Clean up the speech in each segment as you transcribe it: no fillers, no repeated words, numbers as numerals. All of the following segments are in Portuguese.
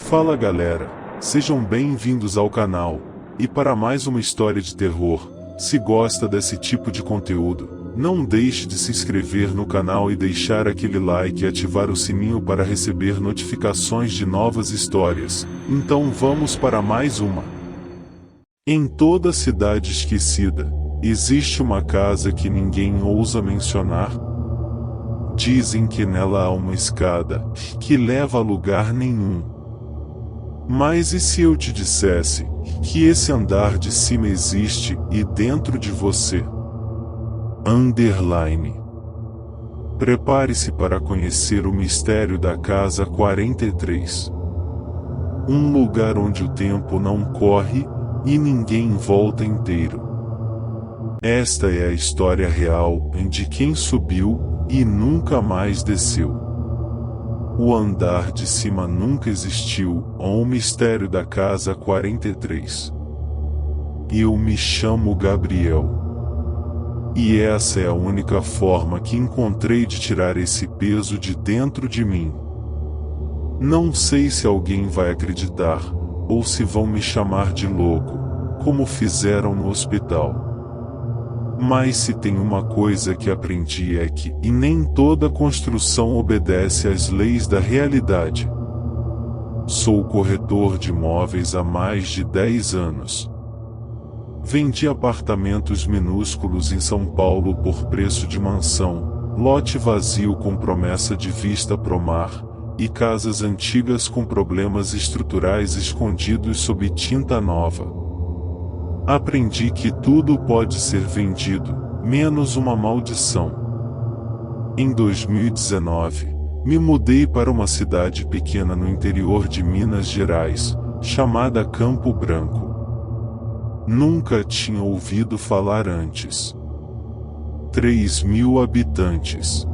Fala galera, sejam bem-vindos ao canal, e para mais uma história de terror. Se gosta desse tipo de conteúdo, não deixe de se inscrever no canal e deixar aquele like e ativar o sininho para receber notificações de novas histórias. Então vamos para mais uma. Em toda cidade esquecida, existe uma casa que ninguém ousa mencionar. Dizem que nela há uma escada, que leva a lugar nenhum. Mas e se eu te dissesse, que esse andar de cima existe, e dentro de você? Prepare-se para conhecer o mistério da Casa 43. Um lugar onde o tempo não corre, e ninguém volta inteiro. Esta é a história real, de quem subiu, e nunca mais desceu. O andar de cima nunca existiu, ou o mistério da Casa 43. Eu me chamo Gabriel. E essa é a única forma que encontrei de tirar esse peso de dentro de mim. Não sei se alguém vai acreditar, ou se vão me chamar de louco, como fizeram no hospital. Mas se tem uma coisa que aprendi é que nem toda construção obedece às leis da realidade. Sou corretor de imóveis há mais de 10 anos. Vendi apartamentos minúsculos em São Paulo por preço de mansão, lote vazio com promessa de vista pro mar, e casas antigas com problemas estruturais escondidos sob tinta nova. Aprendi que tudo pode ser vendido, menos uma maldição. Em 2019, me mudei para uma cidade pequena no interior de Minas Gerais, chamada Campo Branco. Nunca tinha ouvido falar antes. 3.000 habitantes.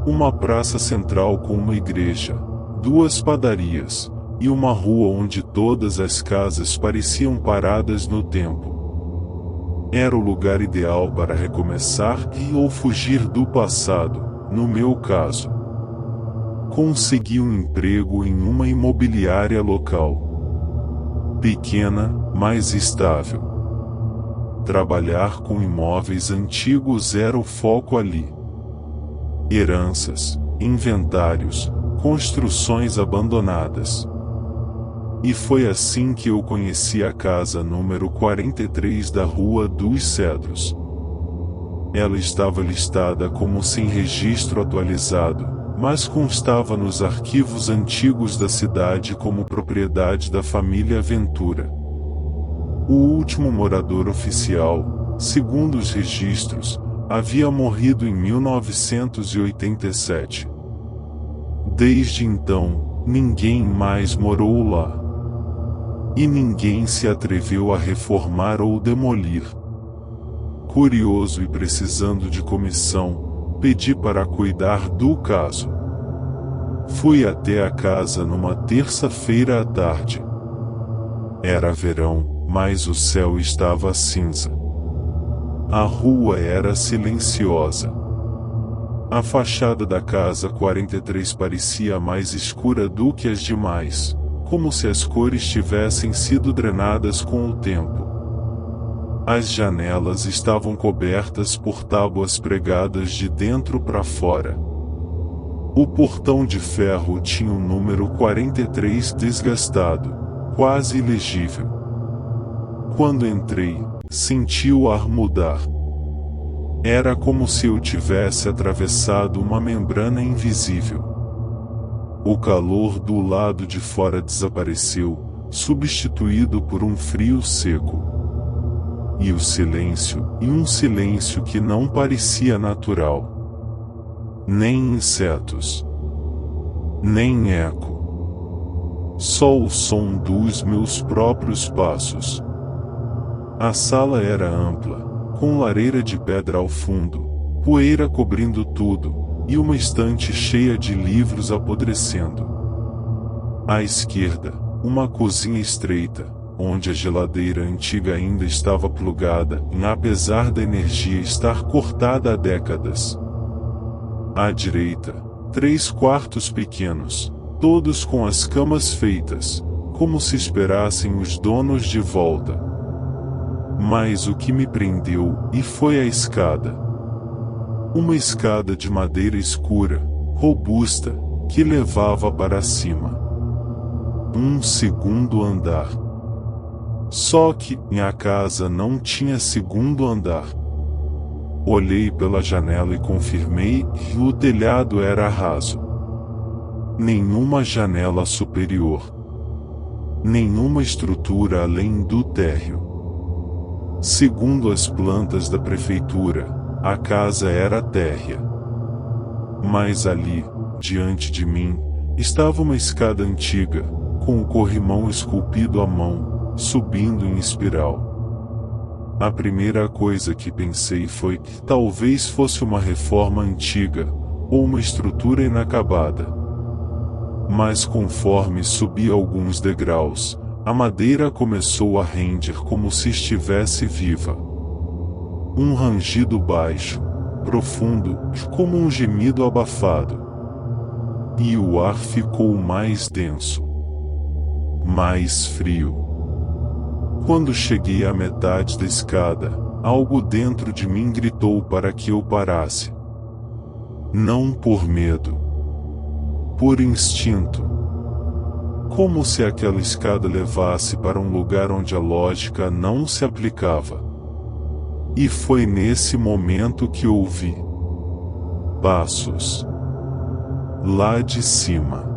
Uma praça central com uma igreja, 2 padarias, e uma rua onde todas as casas pareciam paradas no tempo. Era o lugar ideal para recomeçar ou fugir do passado, no meu caso. Consegui um emprego em uma imobiliária local. Pequena, mas estável. Trabalhar com imóveis antigos era o foco ali. Heranças, inventários, construções abandonadas. E foi assim que eu conheci a casa número 43 da Rua dos Cedros. Ela estava listada como sem registro atualizado, mas constava nos arquivos antigos da cidade como propriedade da família Ventura. O último morador oficial, segundo os registros, havia morrido em 1987. Desde então, ninguém mais morou lá. E ninguém se atreveu a reformar ou demolir. Curioso e precisando de comissão, pedi para cuidar do caso. Fui até a casa numa terça-feira à tarde. Era verão, mas o céu estava cinza. A rua era silenciosa. A fachada da casa 43 parecia mais escura do que as demais, como se as cores tivessem sido drenadas com o tempo. As janelas estavam cobertas por tábuas pregadas de dentro para fora. O portão de ferro tinha o número 43 desgastado, quase ilegível. Quando entrei, senti o ar mudar. Era como se eu tivesse atravessado uma membrana invisível. O calor do lado de fora desapareceu, substituído por um frio seco. E o silêncio, e um silêncio que não parecia natural. Nem insetos. Nem eco. Só o som dos meus próprios passos. A sala era ampla, com lareira de pedra ao fundo, poeira cobrindo tudo, e uma estante cheia de livros apodrecendo. À esquerda, uma cozinha estreita, onde a geladeira antiga ainda estava plugada, apesar da energia estar cortada há décadas. À direita, 3 quartos pequenos, todos com as camas feitas, como se esperassem os donos de volta. Mas o que me prendeu foi a escada. Uma escada de madeira escura, robusta, que levava para cima. Um segundo andar. Só que a casa não tinha segundo andar. Olhei pela janela e confirmei que o telhado era raso. Nenhuma janela superior. Nenhuma estrutura além do térreo. Segundo as plantas da prefeitura, a casa era térrea. Mas ali, diante de mim, estava uma escada antiga, com o corrimão esculpido à mão, subindo em espiral. A primeira coisa que pensei foi que talvez fosse uma reforma antiga, ou uma estrutura inacabada. Mas conforme subi alguns degraus, a madeira começou a render como se estivesse viva. Um rangido baixo, profundo, como um gemido abafado. E o ar ficou mais denso. Mais frio. Quando cheguei à metade da escada, algo dentro de mim gritou para que eu parasse. Não por medo. Por instinto. Como se aquela escada levasse para um lugar onde a lógica não se aplicava. E foi nesse momento que ouvi passos. Lá de cima.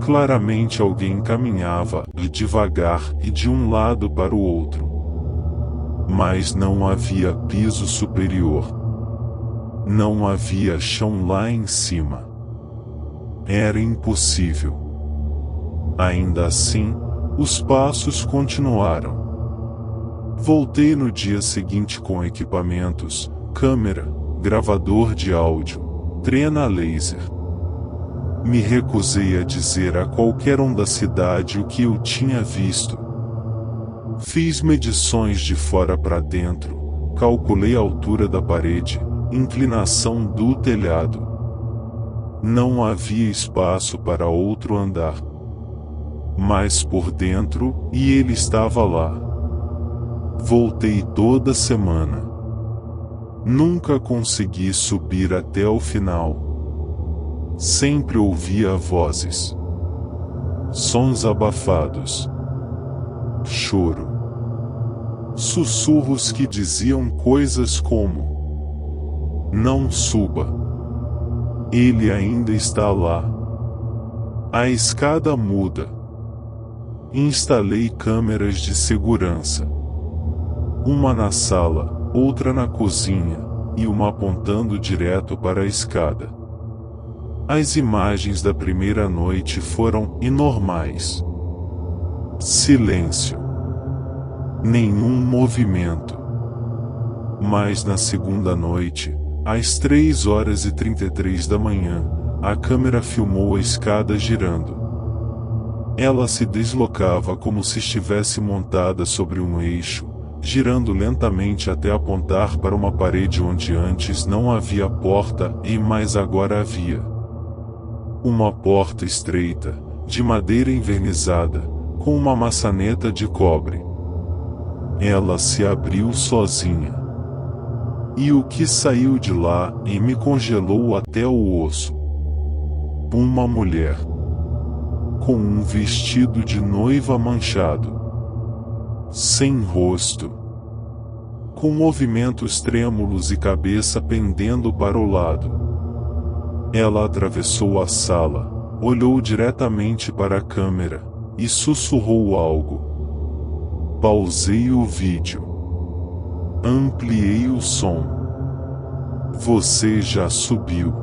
Claramente alguém caminhava devagar e de um lado para o outro. Mas não havia piso superior. Não havia chão lá em cima. Era impossível. Ainda assim, os passos continuaram. Voltei no dia seguinte com equipamentos, câmera, gravador de áudio, trena laser. Me recusei a dizer a qualquer um da cidade o que eu tinha visto. Fiz medições de fora para dentro, calculei a altura da parede, inclinação do telhado. Não havia espaço para outro andar. Mas por dentro, e ele estava lá. Voltei toda semana. Nunca consegui subir até o final. Sempre ouvia vozes. Sons abafados. Choro. Sussurros que diziam coisas como: não suba. Ele ainda está lá. A escada muda. Instalei câmeras de segurança. Uma na sala, outra na cozinha, e uma apontando direto para a escada. As imagens da primeira noite foram anormais. Silêncio. Nenhum movimento. Mas na segunda noite, às 3h33 da manhã, a câmera filmou a escada girando. Ela se deslocava como se estivesse montada sobre um eixo, girando lentamente até apontar para uma parede onde antes não havia porta, mas agora havia. Uma porta estreita, de madeira envernizada, com uma maçaneta de cobre. Ela se abriu sozinha. E o que saiu de lá me congelou até o osso. Uma mulher. Com um vestido de noiva manchado. Sem rosto. Com movimentos trêmulos e cabeça pendendo para o lado. Ela atravessou a sala, olhou diretamente para a câmera, e sussurrou algo. Pausei o vídeo. Ampliei o som. Você já subiu.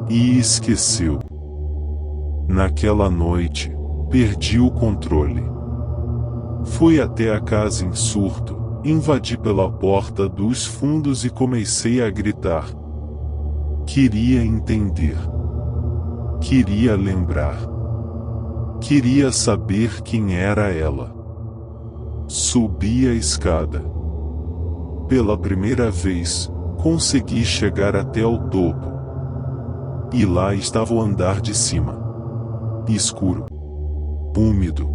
E esqueceu. Naquela noite, perdi o controle. Fui até a casa em surto, invadi pela porta dos fundos e comecei a gritar. Queria entender. Queria lembrar. Queria saber quem era ela. Subi a escada. Pela primeira vez, consegui chegar até o topo. E lá estava o andar de cima. escuro, úmido.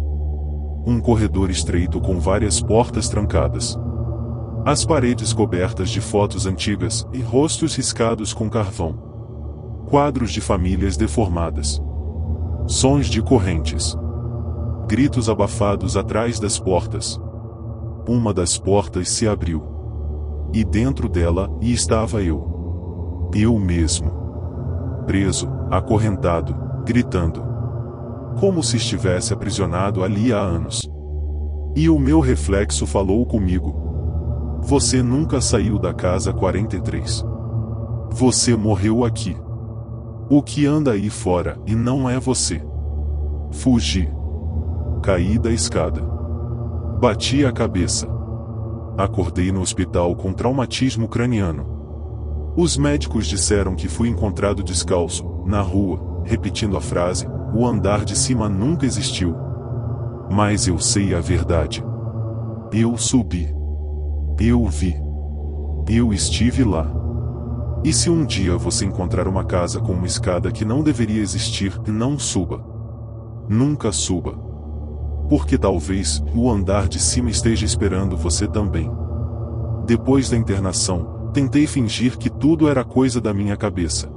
Um corredor estreito com várias portas trancadas. As paredes cobertas de fotos antigas e rostos riscados com carvão. Quadros de famílias deformadas. Sons de correntes. Gritos abafados atrás das portas. Uma das portas se abriu. E dentro dela estava eu. Eu mesmo. Preso, acorrentado, gritando. Como se estivesse aprisionado ali há anos. E o meu reflexo falou comigo. Você nunca saiu da casa 43. Você morreu aqui. O que anda aí fora e não é você. Fugi. Caí da escada. Bati a cabeça. Acordei no hospital com traumatismo craniano. Os médicos disseram que fui encontrado descalço, na rua, repetindo a frase, o andar de cima nunca existiu. Mas eu sei a verdade. Eu subi. Eu vi. Eu estive lá. E se um dia você encontrar uma casa com uma escada que não deveria existir, não suba. Nunca suba. Porque talvez o andar de cima esteja esperando você também. Depois da internação, tentei fingir que tudo era coisa da minha cabeça.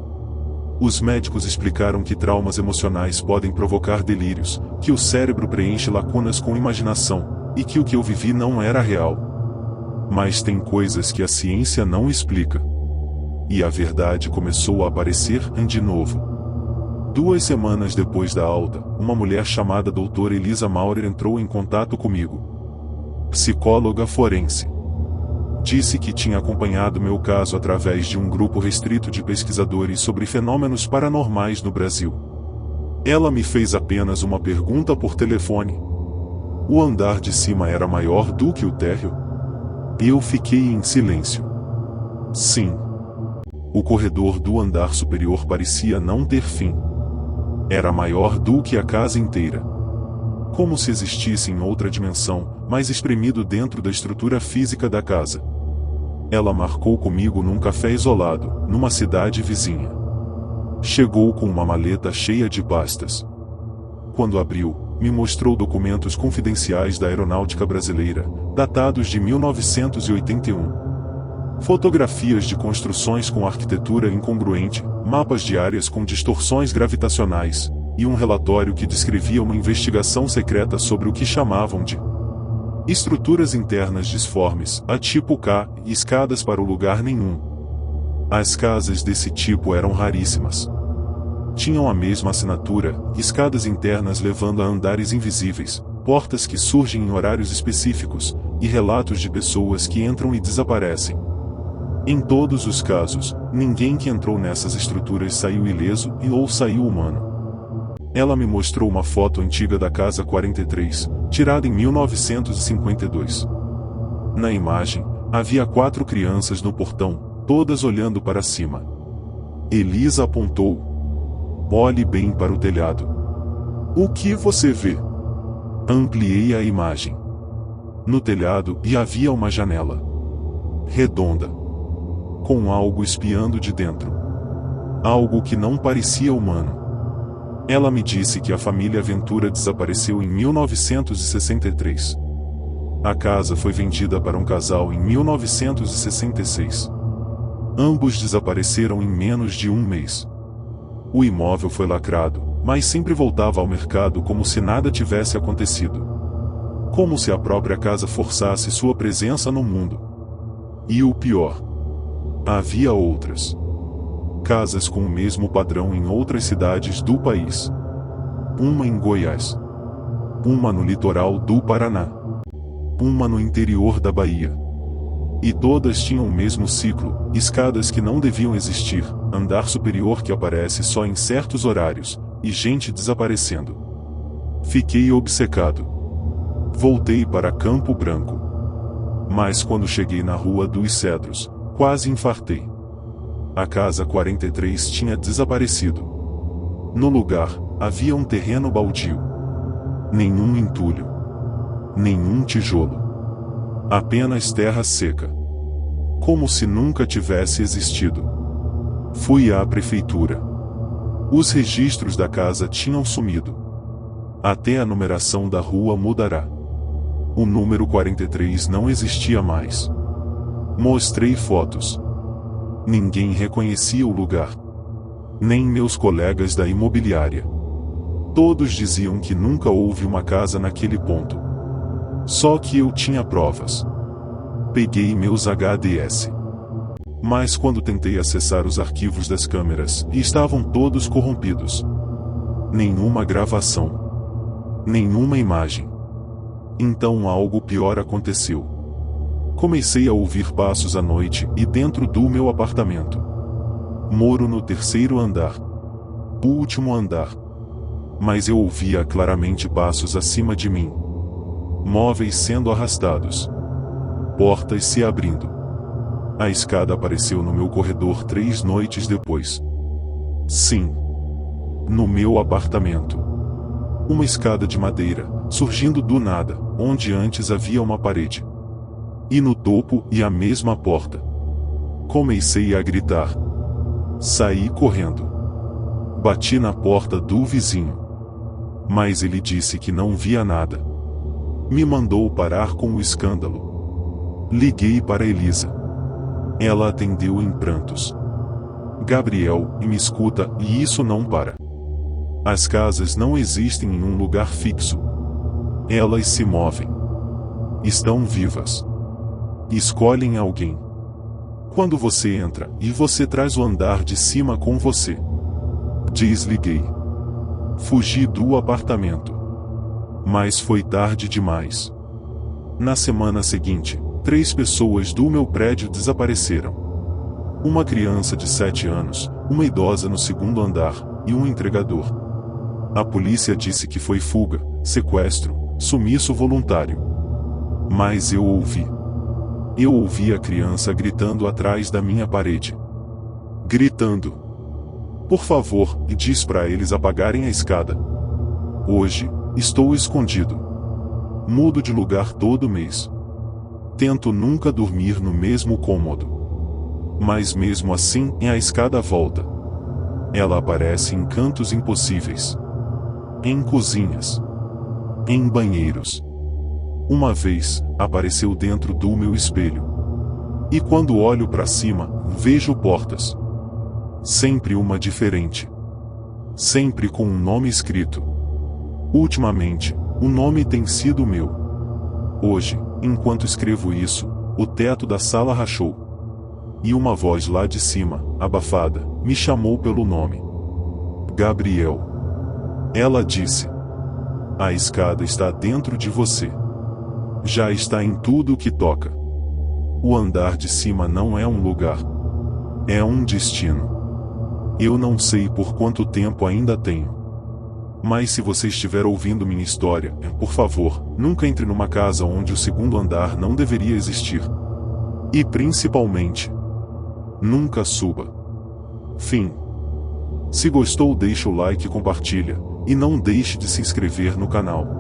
Os médicos explicaram que traumas emocionais podem provocar delírios, que o cérebro preenche lacunas com imaginação, e que o que eu vivi não era real. Mas tem coisas que a ciência não explica. E a verdade começou a aparecer de novo. 2 semanas depois da alta, uma mulher chamada doutora Elisa Maurer entrou em contato comigo. Psicóloga forense. Disse que tinha acompanhado meu caso através de um grupo restrito de pesquisadores sobre fenômenos paranormais no Brasil. Ela me fez apenas uma pergunta por telefone. O andar de cima era maior do que o térreo? Eu fiquei em silêncio. Sim. O corredor do andar superior parecia não ter fim. Era maior do que a casa inteira. Como se existisse em outra dimensão, mas espremido dentro da estrutura física da casa. Ela marcou comigo num café isolado, numa cidade vizinha. Chegou com uma maleta cheia de pastas. Quando abriu, me mostrou documentos confidenciais da Aeronáutica Brasileira, datados de 1981. Fotografias de construções com arquitetura incongruente, mapas de áreas com distorções gravitacionais, e um relatório que descrevia uma investigação secreta sobre o que chamavam de estruturas internas disformes, a tipo K, e escadas para o lugar nenhum. As casas desse tipo eram raríssimas. Tinham a mesma assinatura, escadas internas levando a andares invisíveis, portas que surgem em horários específicos, e relatos de pessoas que entram e desaparecem. Em todos os casos, ninguém que entrou nessas estruturas saiu ileso ou saiu humano. Ela me mostrou uma foto antiga da casa 43, tirada em 1952. Na imagem, havia 4 crianças no portão, todas olhando para cima. Elisa apontou. Olhe bem para o telhado. O que você vê? Ampliei a imagem. No telhado havia uma janela. Redonda. Com algo espiando de dentro. Algo que não parecia humano. Ela me disse que a família Ventura desapareceu em 1963. A casa foi vendida para um casal em 1966. Ambos desapareceram em menos de um mês. O imóvel foi lacrado, mas sempre voltava ao mercado como se nada tivesse acontecido. Como se a própria casa forçasse sua presença no mundo. E o pior. Havia outras casas com o mesmo padrão em outras cidades do país. Uma em Goiás. Uma no litoral do Paraná. Uma no interior da Bahia. E todas tinham o mesmo ciclo, escadas que não deviam existir, andar superior que aparece só em certos horários, e gente desaparecendo. Fiquei obcecado. Voltei para Campo Branco. Mas quando cheguei na Rua dos Cedros, quase infartei. A casa 43 tinha desaparecido. No lugar, havia um terreno baldio. Nenhum entulho. Nenhum tijolo. Apenas terra seca. Como se nunca tivesse existido. Fui à prefeitura. Os registros da casa tinham sumido. Até a numeração da rua mudará. O número 43 não existia mais. Mostrei fotos. Ninguém reconhecia o lugar. Nem meus colegas da imobiliária. Todos diziam que nunca houve uma casa naquele ponto. Só que eu tinha provas. Peguei meus HDS. Mas quando tentei acessar os arquivos das câmeras, estavam todos corrompidos. Nenhuma gravação. Nenhuma imagem. Então algo pior aconteceu. Comecei a ouvir passos à noite e dentro do meu apartamento. Moro no 3º andar. O último andar. Mas eu ouvia claramente passos acima de mim. Móveis sendo arrastados. Portas se abrindo. A escada apareceu no meu corredor 3 noites depois. Sim. No meu apartamento. Uma escada de madeira, surgindo do nada, onde antes havia uma parede. E no topo e a mesma porta. Comecei a gritar. Saí correndo. Bati na porta do vizinho. Mas ele disse que não via nada. Me mandou parar com o escândalo. Liguei para Elisa. Ela atendeu em prantos. Gabriel, me escuta, e isso não para. As casas não existem em um lugar fixo. Elas se movem. Estão vivas. Escolhem alguém. Quando você entra, e você traz o andar de cima com você. Desliguei. Fugi do apartamento. Mas foi tarde demais. Na semana seguinte, 3 pessoas do meu prédio desapareceram. Uma criança de 7 anos, uma idosa no 2º andar, e um entregador. A polícia disse que foi fuga, sequestro, sumiço voluntário. Mas eu ouvi. Eu ouvi a criança gritando atrás da minha parede. Gritando. Por favor, e diz para eles apagarem a escada. Hoje, estou escondido. Mudo de lugar todo mês. Tento nunca dormir no mesmo cômodo. Mas mesmo assim, a escada volta. Ela aparece em cantos impossíveis. Em cozinhas. Em banheiros. Uma vez, apareceu dentro do meu espelho. E quando olho para cima, vejo portas. Sempre uma diferente. Sempre com um nome escrito. Ultimamente, o nome tem sido meu. Hoje, enquanto escrevo isso, o teto da sala rachou. E uma voz lá de cima, abafada, me chamou pelo nome. Gabriel. Ela disse. A escada está dentro de você. Já está em tudo que toca. O andar de cima não é um lugar. É um destino. Eu não sei por quanto tempo ainda tenho. Mas se você estiver ouvindo minha história, por favor, nunca entre numa casa onde o 2º andar não deveria existir. E principalmente, nunca suba. Fim. Se gostou, deixa o like e compartilha, e não deixe de se inscrever no canal.